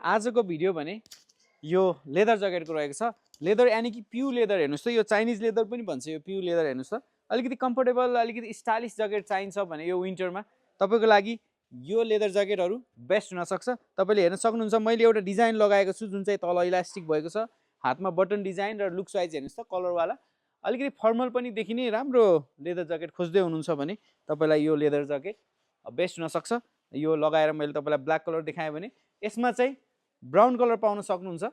आजको भिडियो भने यो लेदर ज्याकेटको रहेको छ। लेदर यानी कि प्यु लेदर हेर्नुस् त, यो चाइनिज लेदर पनि भन्छ यो प्यु लेदर हेर्नुस् त। अलिकति कम्फर्टेबल अलिकति स्टाइलिश ज्याकेट चाहिन्छ भने यो विन्टरमा तपाईको लागि यो लेदर ज्याकेटहरु बेस्ट हुन सक्छ। तपाईले हेर्न सक्नुहुन्छ मैले एउटा डिजाइन लगाएको छु जुन चाहिँ तल इलास्टिक भएको छ, हातमा बटन डिजाइन र लुक्स वाइज हेर्नुस् त कलर वाला अलिकति फर्मल पनि देखिने राम्रो लेदर ज्याकेट खोज्दै हुनुहुन्छ भने तपाईलाई यो लेदर ज्याकेट बेस्ट हुन सक्छ। यो लगाएर मैले तपाईलाई ब्ल्याक कलर देखाएँ भने यसमा चाहिँ ब्राउन कलर पाउन सक्नुहुन्छ।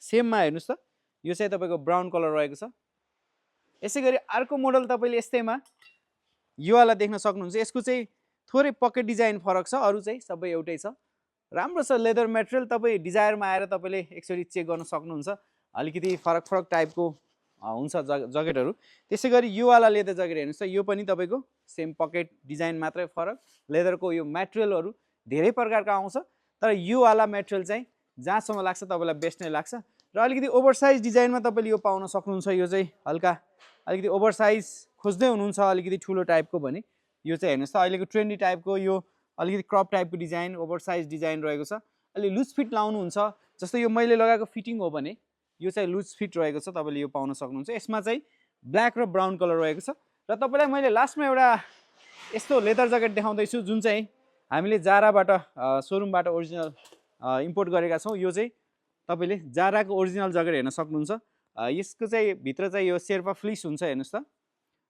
सेममा हेर्नुस् त यो चाहिँ तपाईको ब्राउन कलर रहेको छ। यसैगरी अर्को मोडल तपाईले यस्तैमा यो वाला देख्न सक्नुहुन्छ। यसको चाहिँ थोरै पकेट डिजाइन फरक छ, अरु चाहिँ सबै एउटै छ। राम्रो छ लेदर मटेरियल। तपाई डिजायरमा आएर तपाईले एकचोटी चेक गर्न सक्नुहुन्छ। अलिकति फरक फरक टाइपको हुन्छ ज्याकेटहरु। त्यसैगरी यो वाला लेदर ज्याकेट हेर्नुस् त, यो पनि तपाईको सेम पकेट डिजाइन मात्रै फरक। लेदरको यो मटेरियलहरु धेरै प्रकारका आउँछ, तर यो वाला मटेरियल चाहिँ जहाँसम्म लाग्छ तपाईलाई बेस्ट नै लाग्छ। र अलिकति ओभरसाइज डिजाइनमा तपाईले यो पाउन सक्नुहुन्छ। यो चाहिँ हल्का अलिकति ओभरसाइज खोज्दै हुनुहुन्छ अलिकति ठुलो टाइपको भने यो चाहिँ हेर्नुस् त अहिलेको ट्रेन्डी टाइपको यो अलिकति क्रप टाइपको डिजाइन ओभरसाइज डिजाइन रहेको छ। अलि लुज फिट लाउनुहुन्छ जस्तो यो मैले लगाएको फिटिङ हो भने यो चाहिँ लुज फिट रहेको छ, तपाईले यो पाउन सक्नुहुन्छ। यसमा चाहिँ ब्ल्याक र ब्राउन कलर रहेको छ। र तपाईलाई मैले लास्टमा एउटा यस्तो लेदर ज्याकेट देखाउँदै छु जुन चाहिँ हामीले जाराबाट सोरुमबाट ओरिजिनल इम्पोर्ट गरेका छौं। यो चाहिँ तपाईले जाराको ओरिजिनल ज्याकेट हेर्न सक्नुहुन्छ। यसको चाहिँ भित्र चाहिँ यो शेर्पा फ्लिस हुन्छ हेर्नुस् त,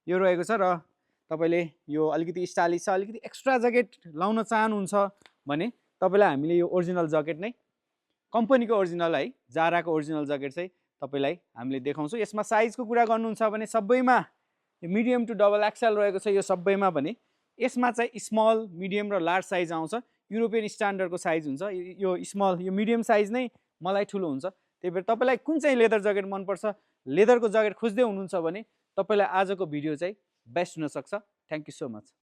यो रहेको छ। र तपाईले यो अलिकति स्टाइलिश छ, अलिकति एक्स्ट्रा ज्याकेट लाउन चाहनुहुन्छ भने तपाईलाई हामीले यो ओरिजिनल ज्याकेट नै कम्पनीको ओरिजिनल है जाराको ओरिजिनल ज्याकेट चाहिँ तपाईलाई हामीले देखाउँछौँ। यसमा साइजको कुरा गर्नुहुन्छ भने सबैमा मिडियम टु डबल एक्सएल रहेको छ। यो सबैमा भने यसमा चाहिँ स्मल मिडियम र लार्ज साइज आउँछ। युरोपियन स्ट्यान्डर्डको साइज हुन्छ। यो स्मल यो मिडियम साइज नै मलाई ठुलो हुन्छ। त्यही भएर तपाईलाई कुन चाहिँ लेदर ज्याकेट मनपर्छ, लेदरको ज्याकेट खोज्दै हुनुहुन्छ भने तपाईलाई आजको भिडियो चाहिँ बेस्ट हुन सक्छ। Thank you so much.